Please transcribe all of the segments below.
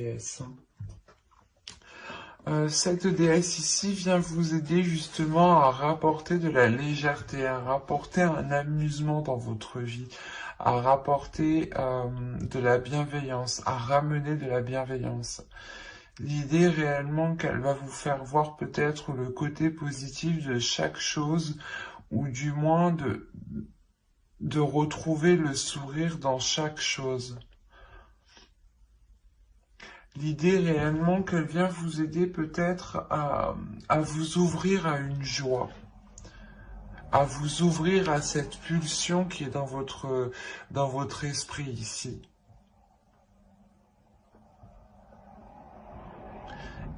déesse. Cette déesse ici vient vous aider justement à rapporter de la légèreté, à rapporter un amusement dans votre vie, à rapporter de la bienveillance, à ramener de la bienveillance. L'idée réellement qu'elle va vous faire voir peut-être le côté positif de chaque chose, ou du moins de retrouver le sourire dans chaque chose. L'idée réellement qu'elle vient vous aider peut-être à vous ouvrir à une joie, à vous ouvrir à cette pulsion qui est dans votre esprit ici.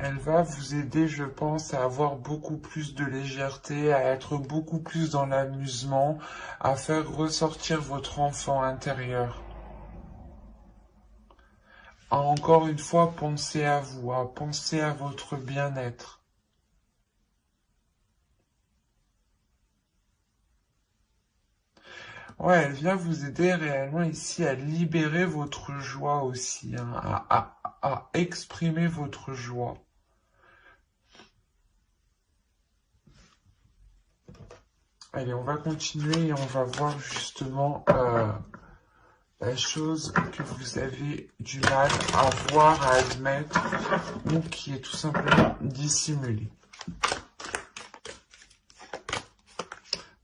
Elle va vous aider, je pense, à avoir beaucoup plus de légèreté, à être beaucoup plus dans l'amusement, à faire ressortir votre enfant intérieur. À encore une fois penser à vous, à penser à votre bien-être. Ouais, elle vient vous aider réellement ici à libérer votre joie aussi, hein, à exprimer votre joie. Allez, on va continuer et on va voir justement la chose que vous avez du mal à voir, à admettre, ou qui est tout simplement dissimulée.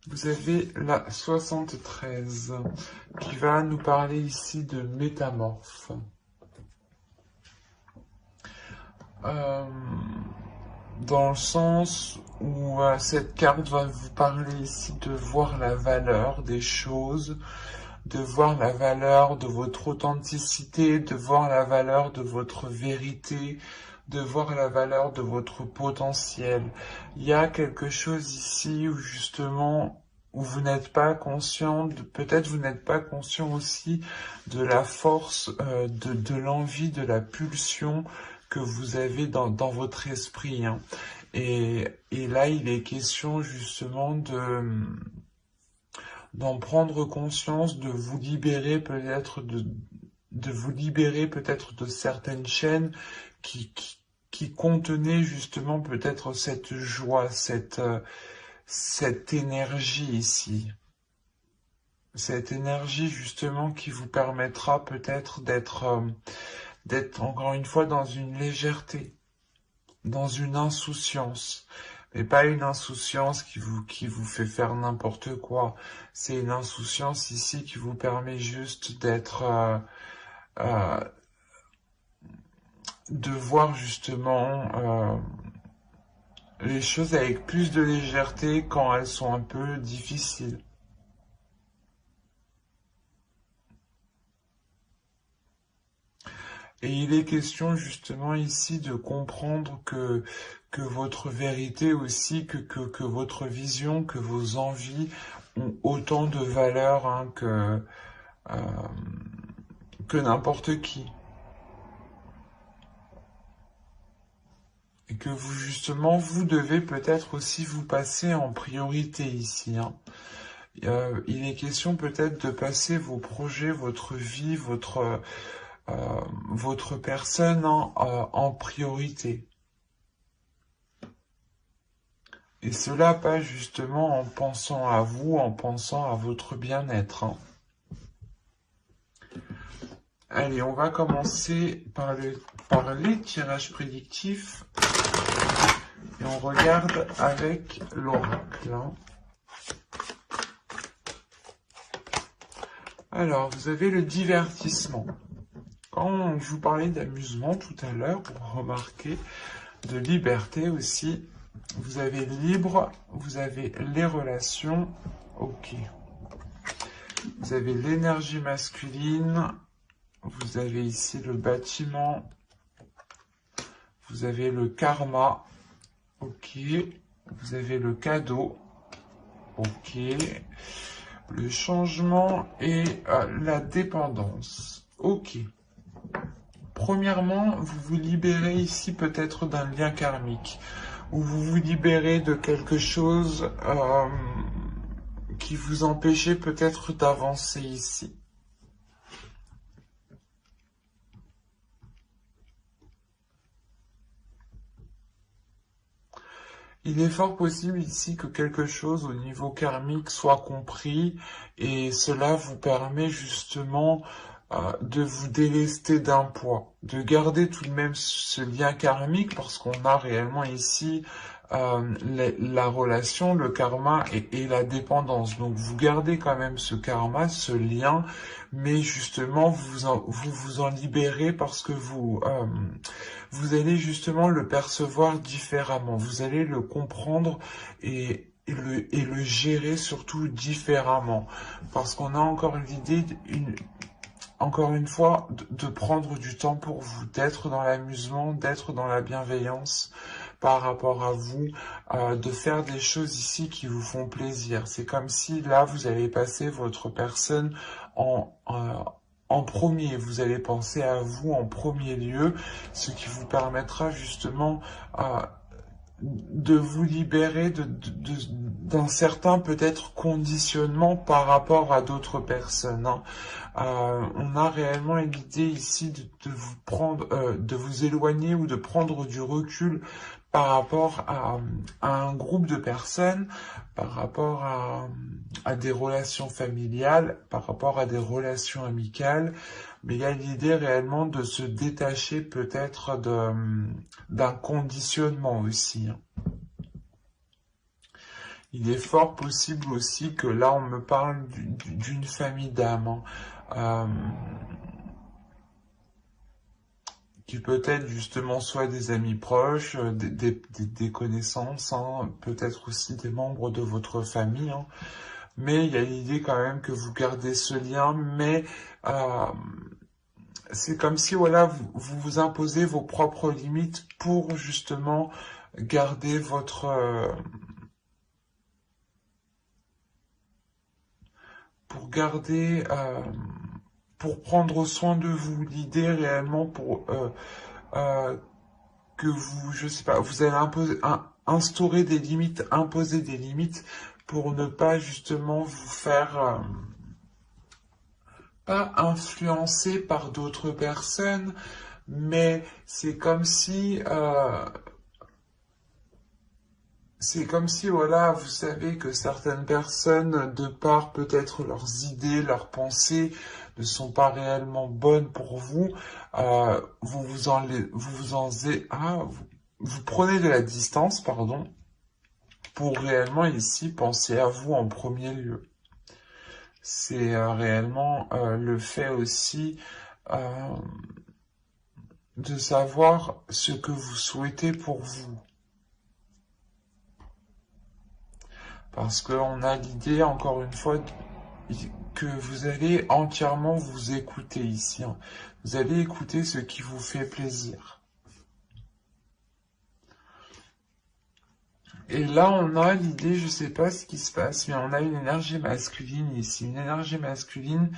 Vous avez la 73 qui va nous parler ici de métamorphe. Dans le sens où cette carte va vous parler ici de voir la valeur des choses, de voir la valeur de votre authenticité, de voir la valeur de votre vérité, de voir la valeur de votre potentiel. Il y a quelque chose ici où justement, où vous n'êtes pas conscient, peut-être vous n'êtes pas conscient aussi de la force, de l'envie, de la pulsion que vous avez dans votre esprit, hein. Et là, il est question justement d'en prendre conscience, de vous libérer peut-être de vous libérer peut-être de certaines chaînes qui contenaient justement peut-être cette joie, cette énergie ici. Cette énergie justement qui vous permettra peut-être d'être encore une fois dans une légèreté, dans une insouciance. Mais pas une insouciance qui vous fait faire n'importe quoi. C'est une insouciance ici qui vous permet juste de voir justement les choses avec plus de légèreté quand elles sont un peu difficiles. Et il est question justement ici de comprendre que votre vérité aussi, que votre vision, que vos envies ont autant de valeur, hein, que n'importe qui. Et que vous, justement, vous devez peut-être aussi vous passer en priorité ici, hein. Il est question peut-être de passer vos projets, votre vie, votre personne en priorité. Et cela pas justement en pensant à vous, en pensant à votre bien-être, hein. Allez, on va commencer par les tirages prédictifs. Et on regarde avec l'oracle, hein. Alors, vous avez le divertissement. Quand je vous parlais d'amusement tout à l'heure, vous remarquez de liberté aussi. Vous avez libre, vous avez les relations, ok. Vous avez l'énergie masculine, vous avez ici le bâtiment, vous avez le karma, ok. Vous avez le cadeau, ok. Le changement et la dépendance, ok. Premièrement, vous vous libérez ici peut-être d'un lien karmique, ou vous vous libérez de quelque chose qui vous empêchait peut-être d'avancer ici. Il est fort possible ici que quelque chose au niveau karmique soit compris et cela vous permet justement de vous délester d'un poids, de garder tout de même ce lien karmique parce qu'on a réellement ici la relation, le karma et la dépendance. Donc vous gardez quand même ce karma, ce lien, mais justement vous en libérez parce que vous allez justement le percevoir différemment. Vous allez le comprendre et le gérer surtout différemment. Parce qu'on a encore l'idée, encore une fois, de prendre du temps pour vous, d'être dans l'amusement, d'être dans la bienveillance par rapport à vous, de faire des choses ici qui vous font plaisir. C'est comme si là, vous avez passé votre personne en premier. Vous allez penser à vous en premier lieu, ce qui vous permettra justement de vous libérer d'un certain peut-être conditionnement par rapport à d'autres personnes. Hein. On a réellement l'idée ici de vous prendre, de vous éloigner ou de prendre du recul par rapport à un groupe de personnes, par rapport à des relations familiales, par rapport à des relations amicales, mais il y a l'idée réellement de se détacher peut-être d'un conditionnement aussi. Hein. Il est fort possible aussi que là on me parle d'une famille d'âmes. Hein. Qui peut être justement soit des amis proches, des connaissances, hein, peut-être aussi des membres de votre famille. Hein. Mais il y a l'idée quand même que vous gardez ce lien, mais c'est comme si voilà, vous imposez vos propres limites pour justement garder pour garder pour prendre soin de vous. L'idée réellement pour que vous, je sais pas, vous allez instaurer des limites, imposer des limites pour ne pas justement vous faire pas influencer par d'autres personnes, mais c'est comme si, voilà, vous savez que certaines personnes, de par peut-être leurs idées, leurs pensées, ne sont pas réellement bonnes pour vous, vous prenez de la distance, pardon, pour réellement ici penser à vous en premier lieu. C'est réellement le fait aussi de savoir ce que vous souhaitez pour vous. Parce qu'on a l'idée, encore une fois, que vous allez entièrement vous écouter ici. Hein. Vous allez écouter ce qui vous fait plaisir. Et là, on a l'idée, je sais pas ce qui se passe, mais on a une énergie masculine ici. Une énergie masculine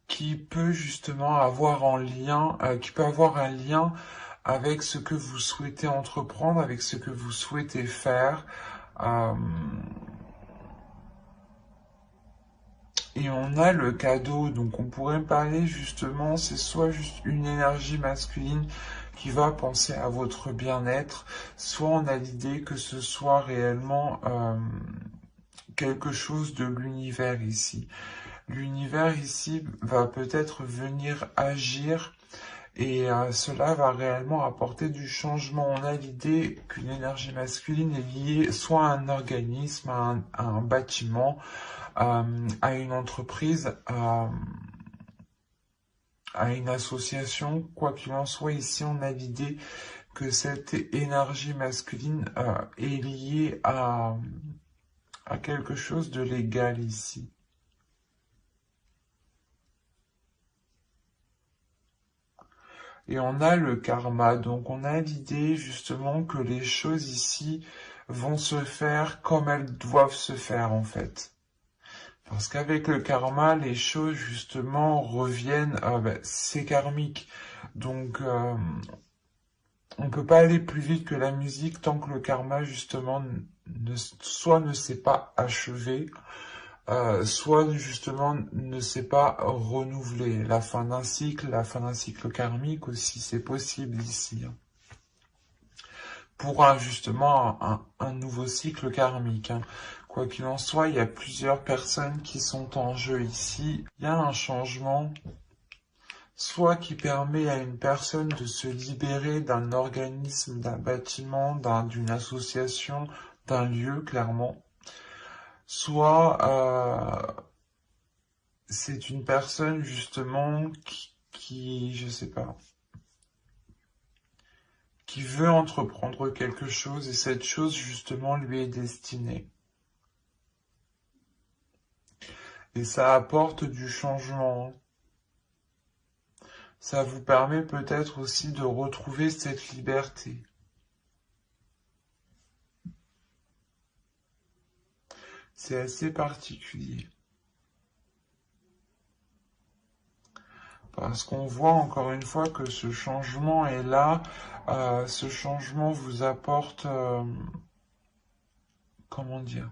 qui peut justement avoir qui peut avoir un lien avec ce que vous souhaitez entreprendre, avec ce que vous souhaitez faire. Et on a le cadeau, donc on pourrait parler justement, c'est soit juste une énergie masculine qui va penser à votre bien-être, soit on a l'idée que ce soit réellement quelque chose de l'univers ici. L'univers ici va peut-être venir agir et cela va réellement apporter du changement. On a l'idée qu'une énergie masculine est liée soit à un organisme, à un bâtiment, à une entreprise, à une association. Quoi qu'il en soit, ici on a l'idée que cette énergie masculine est liée à quelque chose de légal ici. Et on a le karma, donc on a l'idée justement que les choses ici vont se faire comme elles doivent se faire en fait. Parce qu'avec le karma, les choses justement reviennent, c'est karmique. Donc on peut pas aller plus vite que la musique tant que le karma justement soit ne s'est pas achevé, soit justement ne s'est pas renouvelé. La fin d'un cycle karmique aussi, c'est possible ici. Hein. pour justement un nouveau cycle karmique, hein. Quoi qu'il en soit, il y a plusieurs personnes qui sont en jeu ici. Il y a un changement, soit qui permet à une personne de se libérer d'un organisme, d'un bâtiment, d'une association, d'un lieu, clairement. Soit c'est une personne justement je sais pas, qui veut entreprendre quelque chose et cette chose justement lui est destinée. Et ça apporte du changement. Ça vous permet peut-être aussi de retrouver cette liberté. C'est assez particulier. Parce qu'on voit encore une fois que ce changement est là. Ce changement vous apporte, comment dire,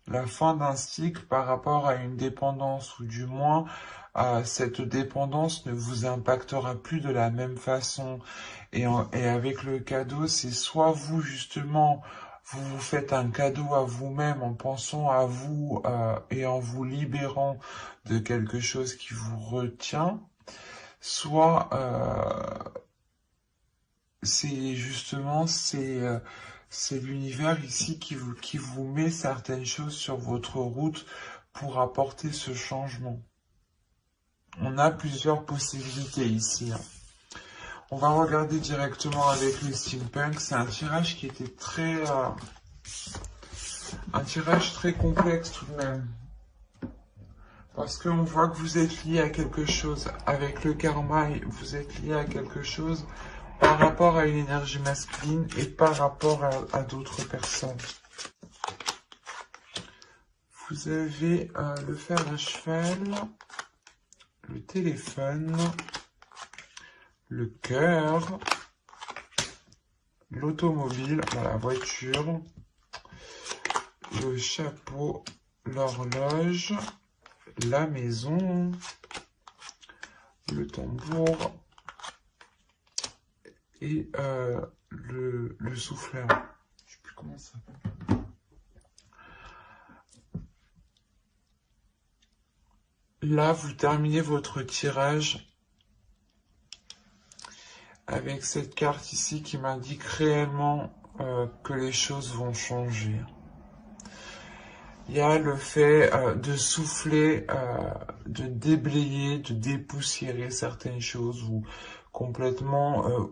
la fin d'un cycle par rapport à une dépendance, ou du moins cette dépendance ne vous impactera plus de la même façon. Et avec le cadeau, c'est soit vous justement, vous vous faites un cadeau à vous-même en pensant à vous et en vous libérant de quelque chose qui vous retient, soit c'est justement c'est l'univers ici qui vous met certaines choses sur votre route pour apporter ce changement. On a plusieurs possibilités ici, hein. On va regarder directement avec le steampunk. C'est un tirage qui était un tirage très complexe tout de même. Parce qu'on voit que vous êtes lié à quelque chose. Avec le karma, vous êtes lié à quelque chose par rapport à une énergie masculine et par rapport à d'autres personnes. Vous avez le fer à cheval, le téléphone, le cœur, l'automobile, la voiture, le chapeau, l'horloge, la maison, le tambour et le souffleur. Je sais plus comment ça s'appelle. Là, vous terminez votre tirage avec cette carte ici qui m'indique réellement que les choses vont changer. Il y a le fait de souffler, de déblayer, de dépoussiérer certaines choses ou complètement...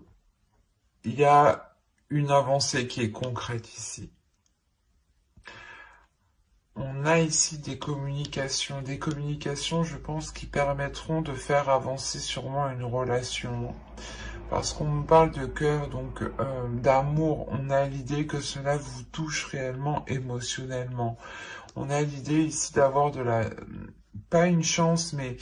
il y a une avancée qui est concrète ici. On a ici des communications, je pense, qui permettront de faire avancer sûrement une relation. Parce qu'on me parle de cœur, donc d'amour, on a l'idée que cela vous touche réellement émotionnellement. On a l'idée ici d'avoir pas une chance, mais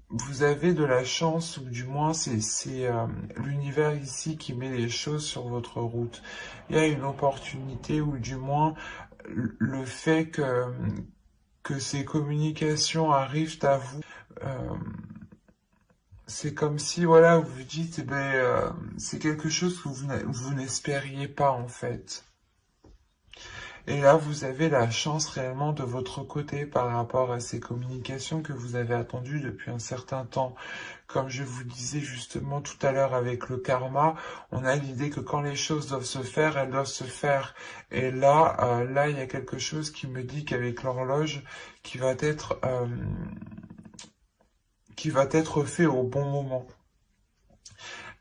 vous avez de la chance, ou du moins c'est l'univers ici qui met les choses sur votre route. Il y a une opportunité, ou du moins le fait que ces communications arrivent à vous. C'est comme si, voilà, vous vous dites, eh ben, c'est quelque chose que vous n'espériez pas, en fait. Et là, vous avez la chance réellement de votre côté par rapport à ces communications que vous avez attendues depuis un certain temps. Comme je vous disais justement tout à l'heure avec le karma, on a l'idée que quand les choses doivent se faire, elles doivent se faire. Et là, il y a quelque chose qui me dit qu'avec l'horloge, qui va être fait au bon moment.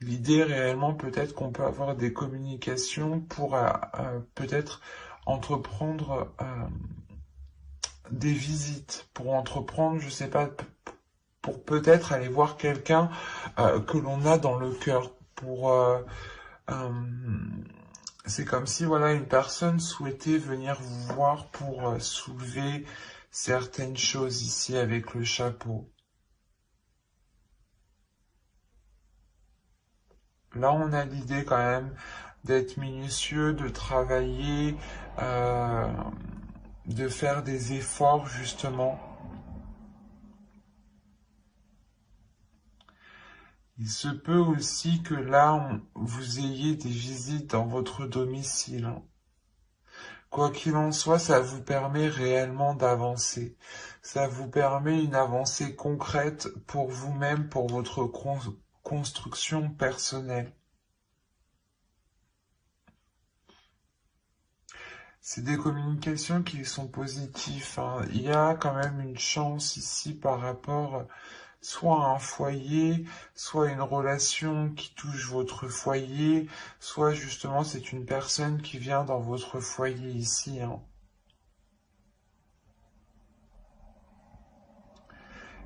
L'idée réellement, peut-être qu'on peut avoir des communications pour peut-être entreprendre des visites, pour entreprendre, je sais pas, pour peut-être aller voir quelqu'un que l'on a dans le cœur. C'est comme si, voilà, une personne souhaitait venir vous voir pour soulever certaines choses ici avec le chapeau. Là, on a l'idée quand même d'être minutieux, de travailler, de faire des efforts justement. Il se peut aussi que là, vous ayez des visites dans votre domicile, hein. Quoi qu'il en soit, ça vous permet réellement d'avancer. Ça vous permet une avancée concrète pour vous-même, pour votre construction personnelle. C'est des communications qui sont positives, hein. Il y a quand même une chance ici par rapport soit à un foyer, soit une relation qui touche votre foyer, soit justement c'est une personne qui vient dans votre foyer ici, hein.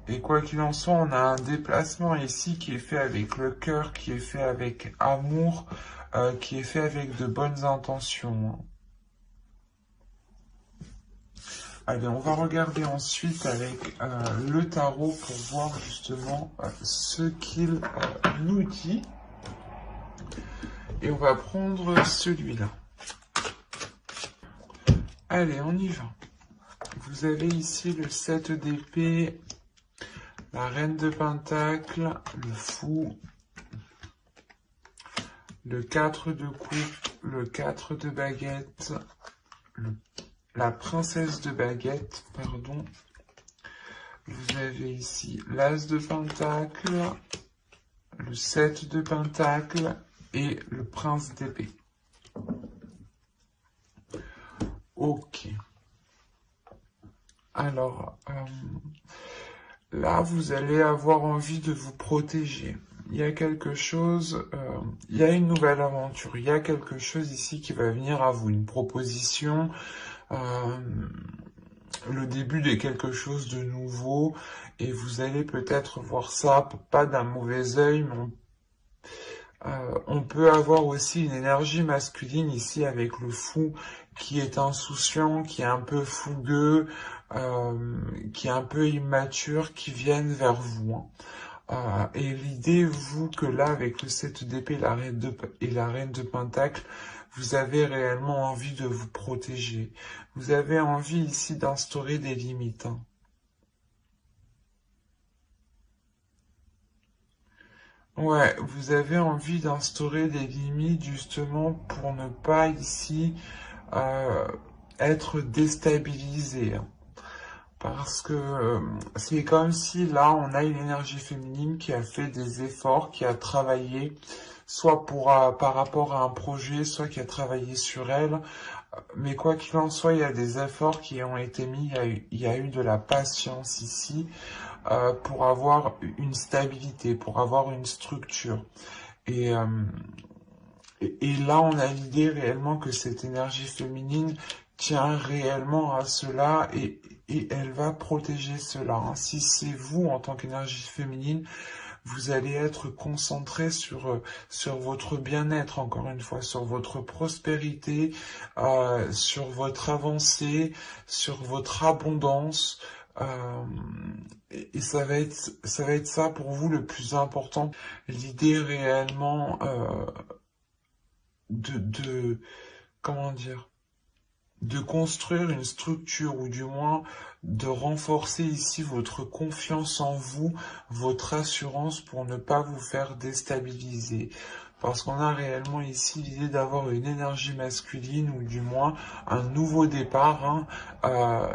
Et quoi qu'il en soit, on a un déplacement ici qui est fait avec le cœur, qui est fait avec amour, qui est fait avec de bonnes intentions, hein. Allez, on va regarder ensuite avec le tarot pour voir justement ce qu'il nous dit. Et on va prendre celui-là. Allez, on y va. Vous avez ici le 7 d'épée, la reine de pentacle, le fou, le 4 de coupe, le 4 de baguette, la princesse de baguette, pardon. Vous avez ici l'as de pentacle, le 7 de pentacle et le prince d'épée. Ok. Alors, là, vous allez avoir envie de vous protéger. Il y a quelque chose, il y a une nouvelle aventure, il y a quelque chose ici qui va venir à vous, une proposition, le début de quelque chose de nouveau, et vous allez peut-être voir ça, pas d'un mauvais œil, mais on peut avoir aussi une énergie masculine ici avec le fou qui est insouciant, qui est un peu fougueux, qui est un peu immature, qui viennent vers vous, hein. Et l'idée, vous, que là, avec le 7 d'épée et la reine de pentacle, vous avez réellement envie de vous protéger. Vous avez envie ici d'instaurer des limites, hein. Ouais, vous avez envie d'instaurer des limites justement pour ne pas ici euh, être déstabilisé, hein. Parce que c'est comme si là, on a une énergie féminine qui a fait des efforts, qui a travaillé, soit par rapport à un projet, soit qui a travaillé sur elle. Mais quoi qu'il en soit, il y a des efforts qui ont été mis, il y a eu de la patience ici pour avoir une stabilité, pour avoir une structure. Et, euh, et là, on a l'idée réellement que cette énergie féminine tient réellement à cela et elle va protéger cela, hein. Si c'est vous, en tant qu'énergie féminine, vous allez être concentré sur votre bien-être, encore une fois, sur votre prospérité, sur votre avancée, sur votre abondance. euh, et ça va être ça pour vous le plus important. L'idée réellement de, comment dire, de construire une structure ou du moins de renforcer ici votre confiance en vous, votre assurance pour ne pas vous faire déstabiliser. Parce qu'on a réellement ici l'idée d'avoir une énergie masculine ou du moins un nouveau départ, hein,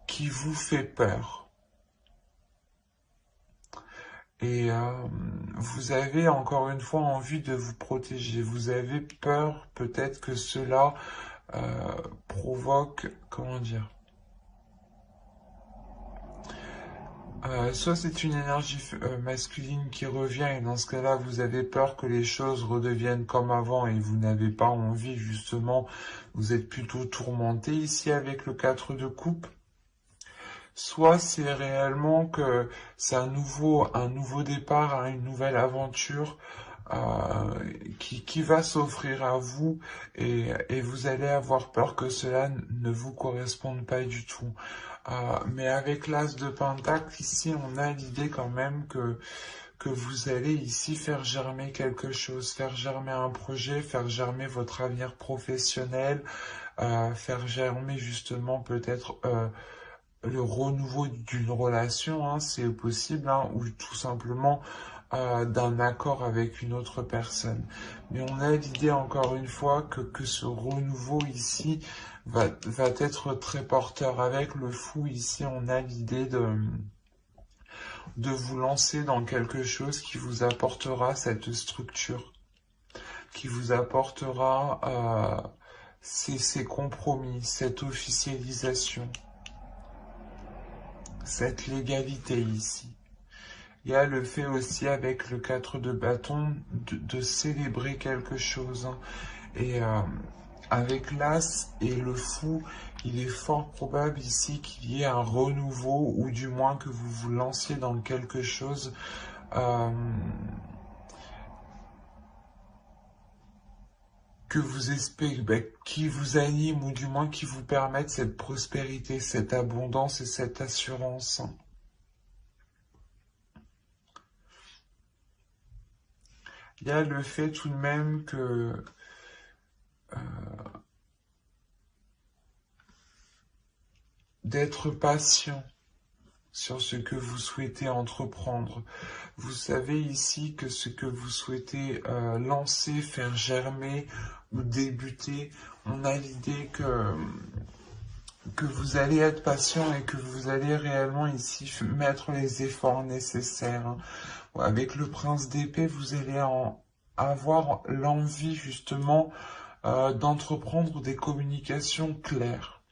qui vous fait peur. Et vous avez encore une fois envie de vous protéger. Vous avez peur peut-être que cela provoque, comment dire, soit c'est une énergie masculine qui revient et dans ce cas-là, vous avez peur que les choses redeviennent comme avant et vous n'avez pas envie, justement, vous êtes plutôt tourmenté ici avec le 4 de coupe. Soit c'est réellement que c'est un nouveau départ, hein, une nouvelle aventure qui va s'offrir à vous et vous allez avoir peur que cela ne vous corresponde pas du tout. Mais avec l'as de pentacle, ici, on a l'idée quand même que vous allez ici faire germer quelque chose, faire germer un projet, faire germer votre avenir professionnel, faire germer justement peut-être le renouveau d'une relation, hein, c'est possible, hein, ou tout simplement d'un accord avec une autre personne. Mais on a l'idée, encore une fois, que ce renouveau ici va être très porteur. Avec le fou ici, on a l'idée de vous lancer dans quelque chose qui vous apportera cette structure, qui vous apportera ces compromis, cette officialisation, cette légalité ici. Il y a le fait aussi avec le 4 de bâton de célébrer quelque chose. Hein. Et avec l'As et le fou, il est fort probable ici qu'il y ait un renouveau ou du moins que vous vous lanciez dans quelque chose que vous espérez, qui vous anime ou du moins qui vous permette cette prospérité, cette abondance et cette assurance. Hein. Il y a le fait tout de même que d'être patient sur ce que vous souhaitez entreprendre. Vous savez ici que ce que vous souhaitez lancer, faire germer ou débuter, on a l'idée que vous allez être patient et que vous allez réellement ici mettre les efforts nécessaires. Hein. Avec le prince d'épée, vous allez avoir l'envie justement d'entreprendre des communications claires.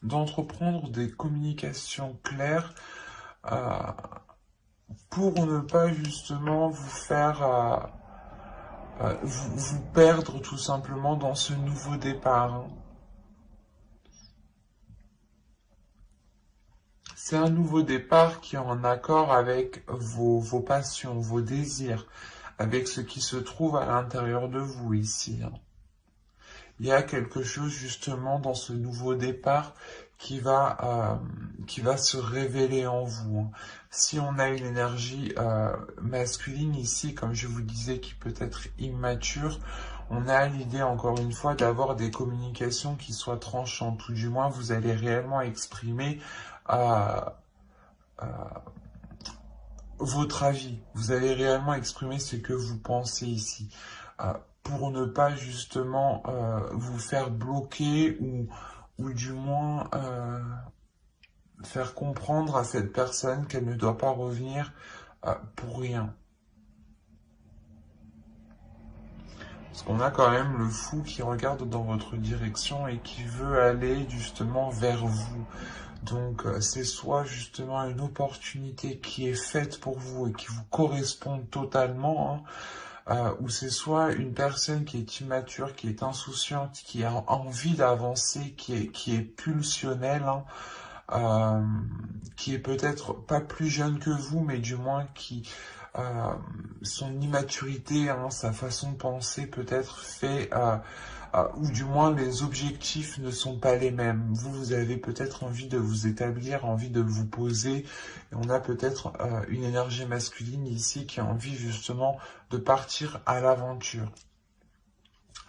D'entreprendre des communications claires pour ne pas justement vous faire vous perdre tout simplement dans ce nouveau départ. Hein. C'est un nouveau départ qui est en accord avec vos passions, vos désirs, avec ce qui se trouve à l'intérieur de vous ici. Hein. Il y a quelque chose justement dans ce nouveau départ qui va se révéler en vous. Hein. Si on a une énergie masculine ici, comme je vous disais, qui peut être immature, on a l'idée, encore une fois, d'avoir des communications qui soient tranchantes, ou du moins vous allez réellement exprimer votre avis. Vous allez réellement exprimer ce que vous pensez ici. Pour ne pas justement vous faire bloquer ou du moins faire comprendre à cette personne qu'elle ne doit pas revenir pour rien. Parce qu'on a quand même le fou qui regarde dans votre direction et qui veut aller justement vers vous. Donc c'est soit justement une opportunité qui est faite pour vous et qui vous correspond totalement, hein, ou c'est soit une personne qui est immature, qui est insouciante, qui a envie d'avancer, qui est pulsionnelle, hein, qui est peut-être pas plus jeune que vous, mais du moins qui son immaturité, hein, sa façon de penser peut-être fait ou du moins les objectifs ne sont pas les mêmes. Vous avez peut-être envie de vous établir, envie de vous poser. Et on a peut-être une énergie masculine ici qui a envie justement de partir à l'aventure.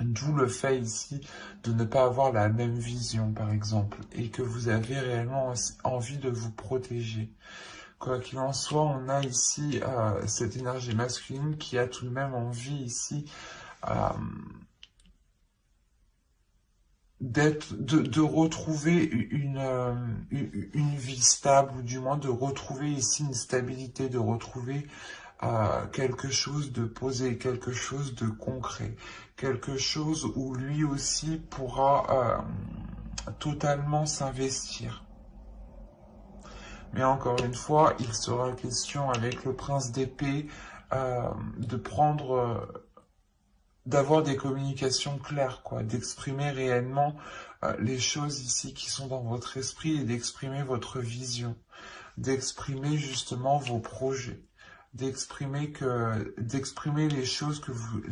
D'où le fait ici de ne pas avoir la même vision, par exemple, et que vous avez réellement envie de vous protéger. Quoi qu'il en soit, on a ici cette énergie masculine qui a tout de même envie ici de retrouver une vie stable, ou du moins de retrouver ici une stabilité, de retrouver quelque chose de posé, quelque chose de concret, quelque chose où lui aussi pourra totalement s'investir. Mais encore une fois, il sera question avec le prince d'épée de prendre... d'avoir des communications claires, quoi, d'exprimer réellement les choses ici qui sont dans votre esprit et d'exprimer votre vision, d'exprimer justement vos projets, d'exprimer les choses que vous,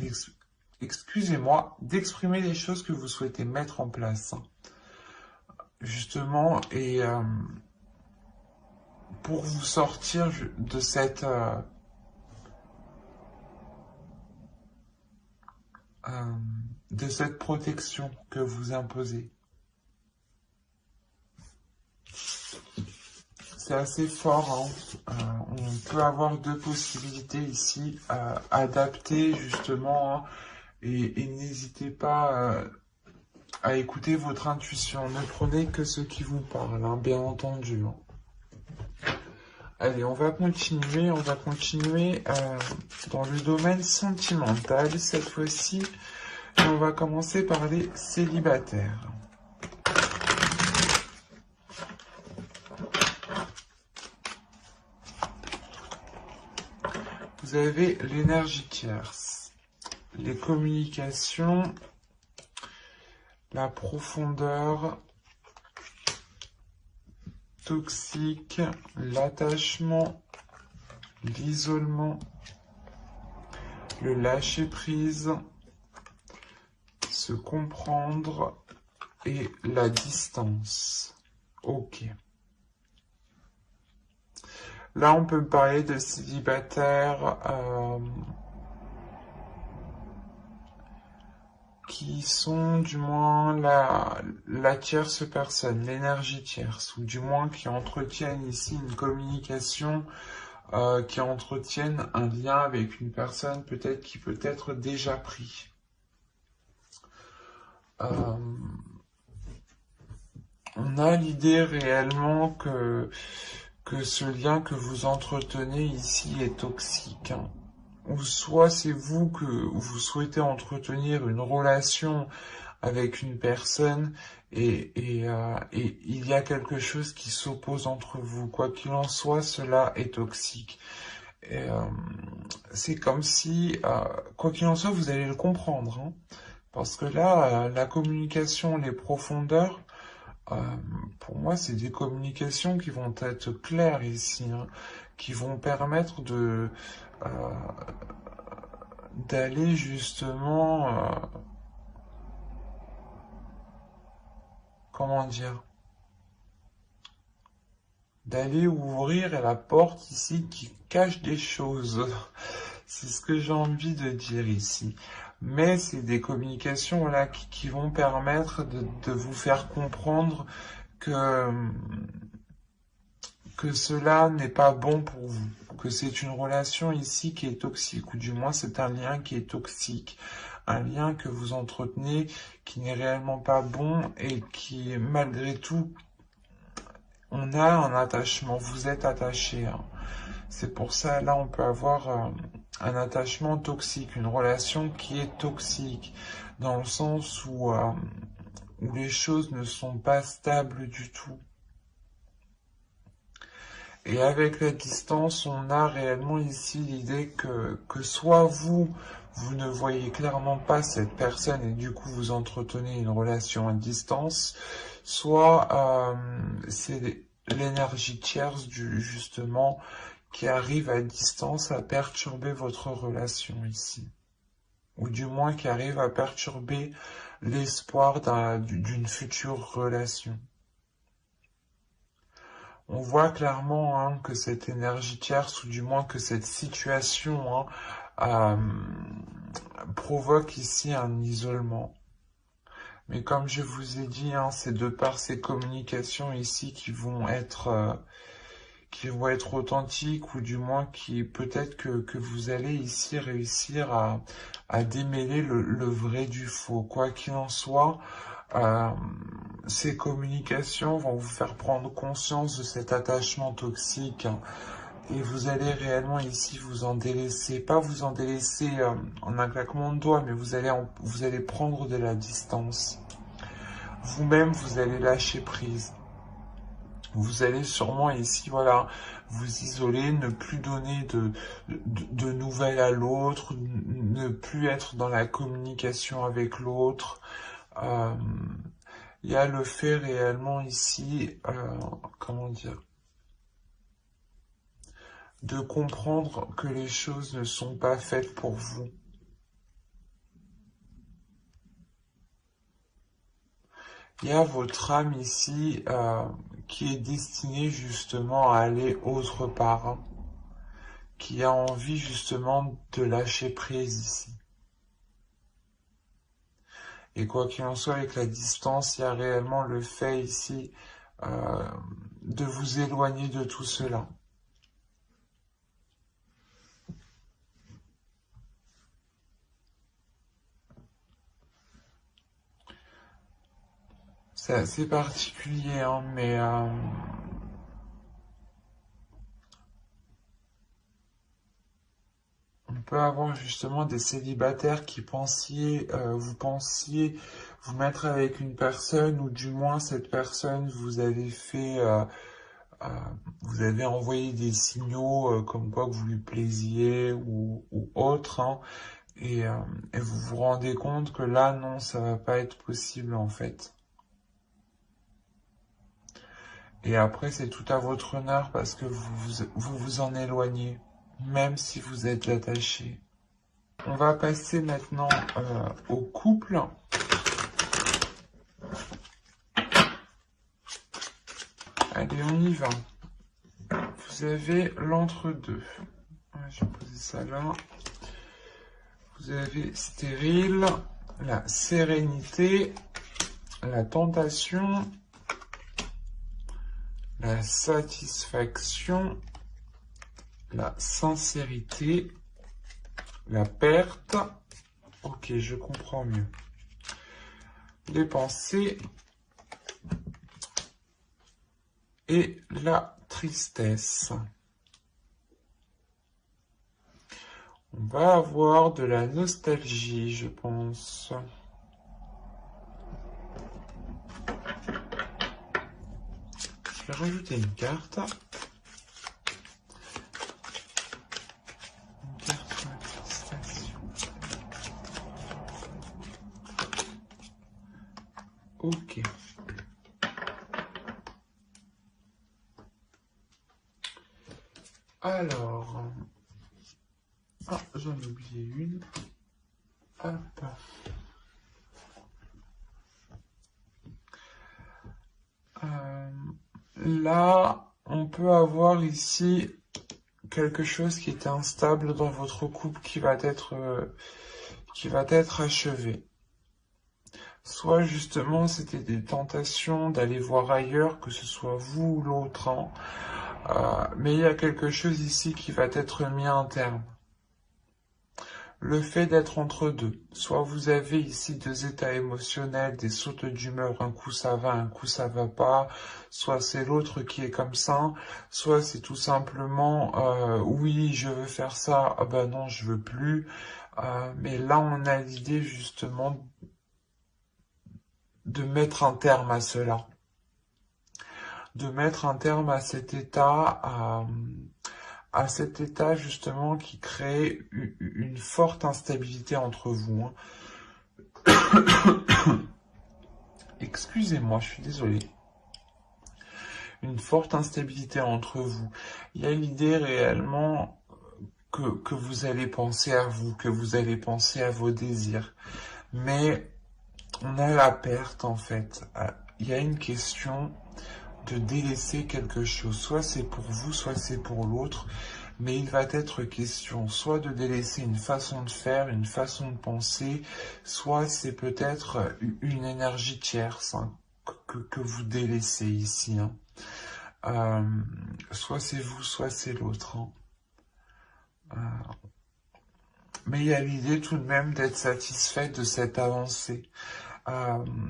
excusez-moi, d'exprimer les choses que vous souhaitez mettre en place, hein, justement, et pour vous sortir de cette protection que vous imposez. c'est assez fort, hein. On peut avoir deux possibilités ici, adapter justement, hein, et n'hésitez pas à écouter votre intuition. Ne prenez que ce qui vous parle, hein, bien entendu, hein. Allez, on va continuer dans le domaine sentimental cette fois-ci. Et on va commencer par les célibataires. Vous avez l'énergie tierce, les communications, la profondeur, toxique, l'attachement, l'isolement, le lâcher-prise, se comprendre et la distance. Ok. Là, on peut parler de célibataires qui sont du moins la tierce personne, l'énergie tierce, ou du moins qui entretiennent ici une communication, qui entretiennent un lien avec une personne peut-être qui peut être déjà pris. On a l'idée réellement que ce lien que vous entretenez ici est toxique, hein. Ou soit c'est vous que vous souhaitez entretenir une relation avec une personne et il y a quelque chose qui s'oppose entre vous. Quoi qu'il en soit, cela est toxique. C'est comme si, quoi qu'il en soit, vous allez le comprendre, hein, parce que là, la communication, les profondeurs, pour moi, c'est des communications qui vont être claires ici, hein, qui vont permettre d'aller justement, comment dire, d'aller ouvrir la porte ici qui cache des choses. C'est ce que j'ai envie de dire ici. Mais c'est des communications, voilà, qui vont permettre de vous faire comprendre que cela n'est pas bon pour vous, que c'est une relation ici qui est toxique, ou du moins c'est un lien qui est toxique, un lien que vous entretenez qui n'est réellement pas bon et qui, malgré tout, on a un attachement, vous êtes attaché, hein. C'est pour ça, là, on peut avoir un attachement toxique, une relation qui est toxique, dans le sens où les choses ne sont pas stables du tout. Et avec la distance, on a réellement ici l'idée que soit vous ne voyez clairement pas cette personne et du coup vous entretenez une relation à distance, soit c'est l'énergie tierce justement qui arrive à distance à perturber votre relation ici. Ou du moins qui arrive à perturber l'espoir d'une future relation. On voit clairement, hein, que cette énergie tierce, ou du moins que cette situation, hein, provoque ici un isolement. Mais comme je vous ai dit, hein, c'est de par ces communications ici qui vont être authentiques, ou du moins qui peut-être que vous allez ici réussir à démêler le vrai du faux. Quoi qu'il en soit, ces communications vont vous faire prendre conscience de cet attachement toxique, hein, et vous allez réellement ici vous en délaisser, pas vous en délaisser en un claquement de doigts, mais vous allez prendre de la distance. Vous-même, vous allez lâcher prise. Vous allez sûrement ici, voilà, vous isoler, ne plus donner de nouvelles à l'autre, ne plus être dans la communication avec l'autre. Il y a le fait réellement ici, comment dire, de comprendre que les choses ne sont pas faites pour vous. Il y a votre âme ici qui est destinée justement à aller autre part, hein, qui a envie justement de lâcher prise ici. Et quoi qu'il en soit, avec la distance, il y a réellement le fait ici de vous éloigner de tout cela. C'est assez particulier, hein, mais on peut avoir justement des célibataires qui vous pensiez vous mettre avec une personne, ou du moins cette personne vous avez euh, vous avez envoyé des signaux comme quoi que vous lui plaisiez ou autre, hein, et, et vous vous rendez compte que là, non, ça va pas être possible en fait. Et après, c'est tout à votre honneur parce que vous en éloignez, même si vous êtes attaché. On va passer maintenant au couple. Allez, on y va. Vous avez l'entre-deux. Je vais poser ça là. Vous avez stérile, la sérénité, la tentation, la satisfaction, la sincérité, la perte. Ok, je comprends mieux. Les pensées et la tristesse. On va avoir de la nostalgie, je pense. Je vais rajouter une carte. Une carte sur la satisfaction. Ok. Alors... Ah, j'en ai oublié une. Hop. Là, on peut avoir ici quelque chose qui était instable dans votre couple qui va être achevé. Soit justement c'était des tentations d'aller voir ailleurs, que ce soit vous ou l'autre, hein. Mais il y a quelque chose ici qui va être mis à un terme. Le fait d'être entre deux. Soit vous avez ici deux états émotionnels, des sautes d'humeur, un coup ça va, un coup ça va pas, soit c'est l'autre qui est comme ça, soit c'est tout simplement oui je veux faire ça, ah ben non je veux plus. Mais là on a l'idée justement de mettre un terme à cela, de mettre un terme à cet état, à cet état justement qui crée une forte instabilité entre vous, hein. Excusez-moi, je suis désolé. Une forte instabilité entre vous. Il y a l'idée réellement que vous allez penser à vous, que vous allez penser à vos désirs. Mais on a la perte en fait. Il y a une question de délaisser quelque chose. Soit c'est pour vous, soit c'est pour l'autre. Mais il va être question soit de délaisser une façon de faire, une façon de penser, soit c'est peut-être une énergie tierce, hein, que vous délaissez ici, hein. Soit c'est vous, soit c'est l'autre, hein. Mais il y a l'idée tout de même d'être satisfait de cette avancée.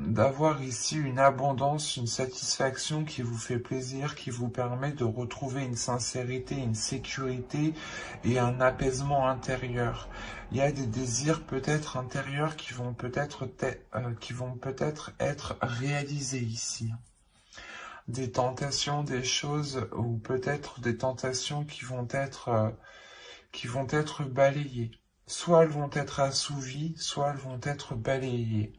D'avoir ici une abondance, une satisfaction qui vous fait plaisir, qui vous permet de retrouver une sincérité, une sécurité et un apaisement intérieur. Il y a des désirs peut-être intérieurs qui vont peut-être être réalisés ici. Des tentations, des choses, ou peut-être des tentations qui vont être balayées. Soit elles vont être assouvies, soit elles vont être balayées.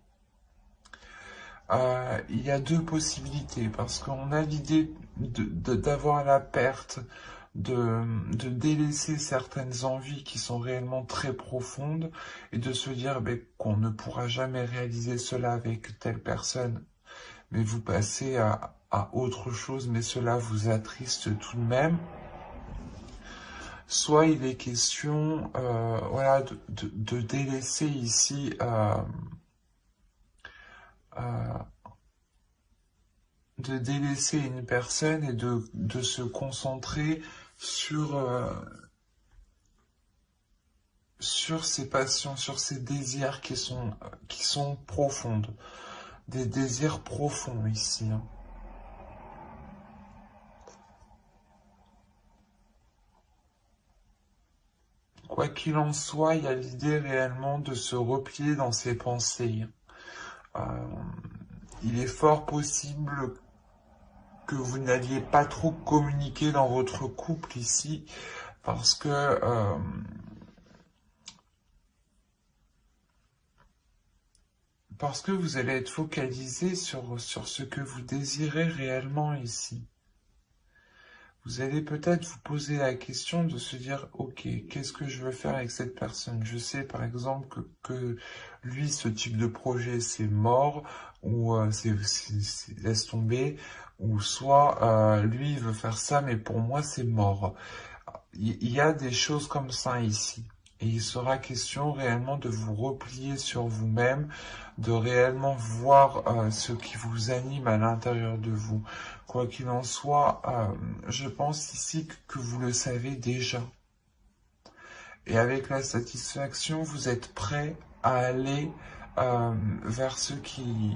Il y a deux possibilités, parce qu'on a l'idée d'avoir la perte, de délaisser certaines envies qui sont réellement très profondes, et de se dire qu'on ne pourra jamais réaliser cela avec telle personne, mais vous passez à autre chose, mais cela vous attriste tout de même. Soit il est question voilà, de délaisser ici délaisser une personne et de se concentrer sur ses passions, sur ses désirs qui sont profondes. Des désirs profonds ici, hein. Quoi qu'il en soit, il y a l'idée réellement de se replier dans ses pensées. Euh, il est fort possible que vous n'alliez pas trop communiquer dans votre couple ici, parce que vous allez être focalisé sur ce que vous désirez réellement ici. Vous allez peut-être vous poser la question de se dire, ok, qu'est-ce que je veux faire avec cette personne? Je sais par exemple que lui, ce type de projet, c'est mort, ou laisse tomber, ou soit lui, il veut faire ça, mais pour moi, c'est mort. Il y a des choses comme ça ici. Et il sera question réellement de vous replier sur vous-même, de réellement voir ce qui vous anime à l'intérieur de vous. Quoi qu'il en soit, je pense ici que vous le savez déjà. Et avec la satisfaction, vous êtes prêt à aller vers ce qui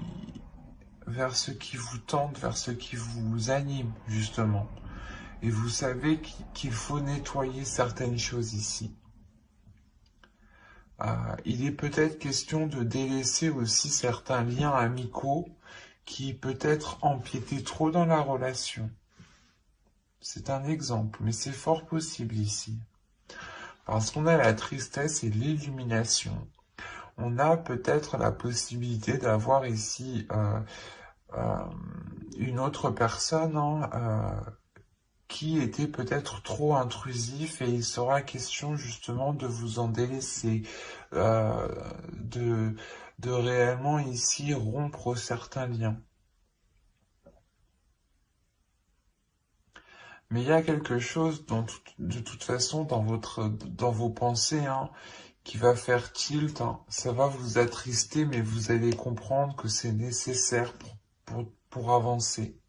vous tente, vers ce qui vous anime, justement. Et vous savez qu'il faut nettoyer certaines choses ici. Il est peut-être question de délaisser aussi certains liens amicaux qui peut-être empiétaient trop dans la relation. C'est un exemple, mais c'est fort possible ici. Parce qu'on a la tristesse et l'illumination. On a peut-être la possibilité d'avoir ici une autre personne qui était peut-être trop intrusif et il sera question justement de vous en délaisser, de réellement ici rompre certains liens. Mais il y a quelque chose de toute façon dans vos pensées qui va faire tilt, ça va vous attrister, mais vous allez comprendre que c'est nécessaire pour avancer.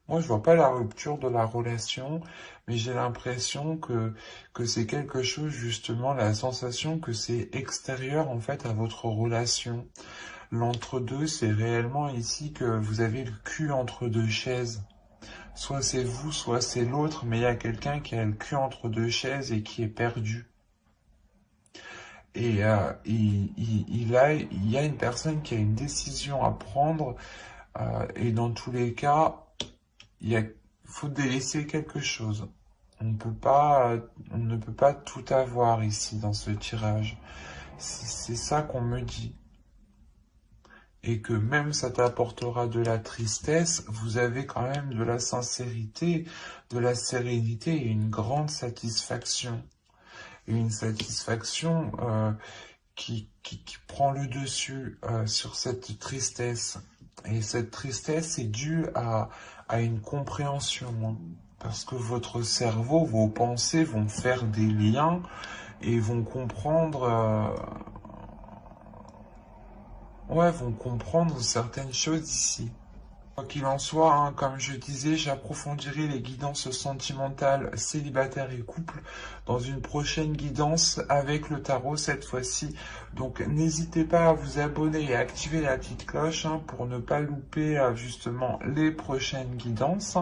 Moi, je vois pas la rupture de la relation, mais j'ai l'impression que c'est quelque chose, justement, la sensation que c'est extérieur, en fait, à votre relation. L'entre-deux, c'est réellement ici que vous avez le cul entre deux chaises. Soit c'est vous, soit c'est l'autre, mais il y a quelqu'un qui a le cul entre deux chaises et qui est perdu. Et il y a une personne qui a une décision à prendre, et dans tous les cas, il faut délaisser quelque chose. On ne peut pas tout avoir ici dans ce tirage. C'est ça qu'on me dit. Et que même ça t'apportera de la tristesse, vous avez quand même de la sincérité, de la sérénité et une grande satisfaction. Et une satisfaction qui prend le dessus sur cette tristesse. Et cette tristesse est due à une compréhension. Parce que votre cerveau, vos pensées vont faire des liens et vont comprendre... vont comprendre certaines choses ici. Quoi qu'il en soit, comme je disais, j'approfondirai les guidances sentimentales, célibataires et couple dans une prochaine guidance avec le tarot cette fois-ci. Donc n'hésitez pas à vous abonner et à activer la petite cloche pour ne pas louper justement les prochaines guidances.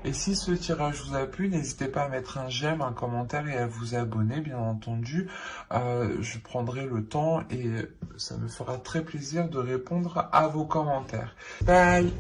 Et si ce tirage vous a plu, n'hésitez pas à mettre un j'aime, un commentaire et à vous abonner, bien entendu. Je prendrai le temps et ça me fera très plaisir de répondre à vos commentaires. Bye!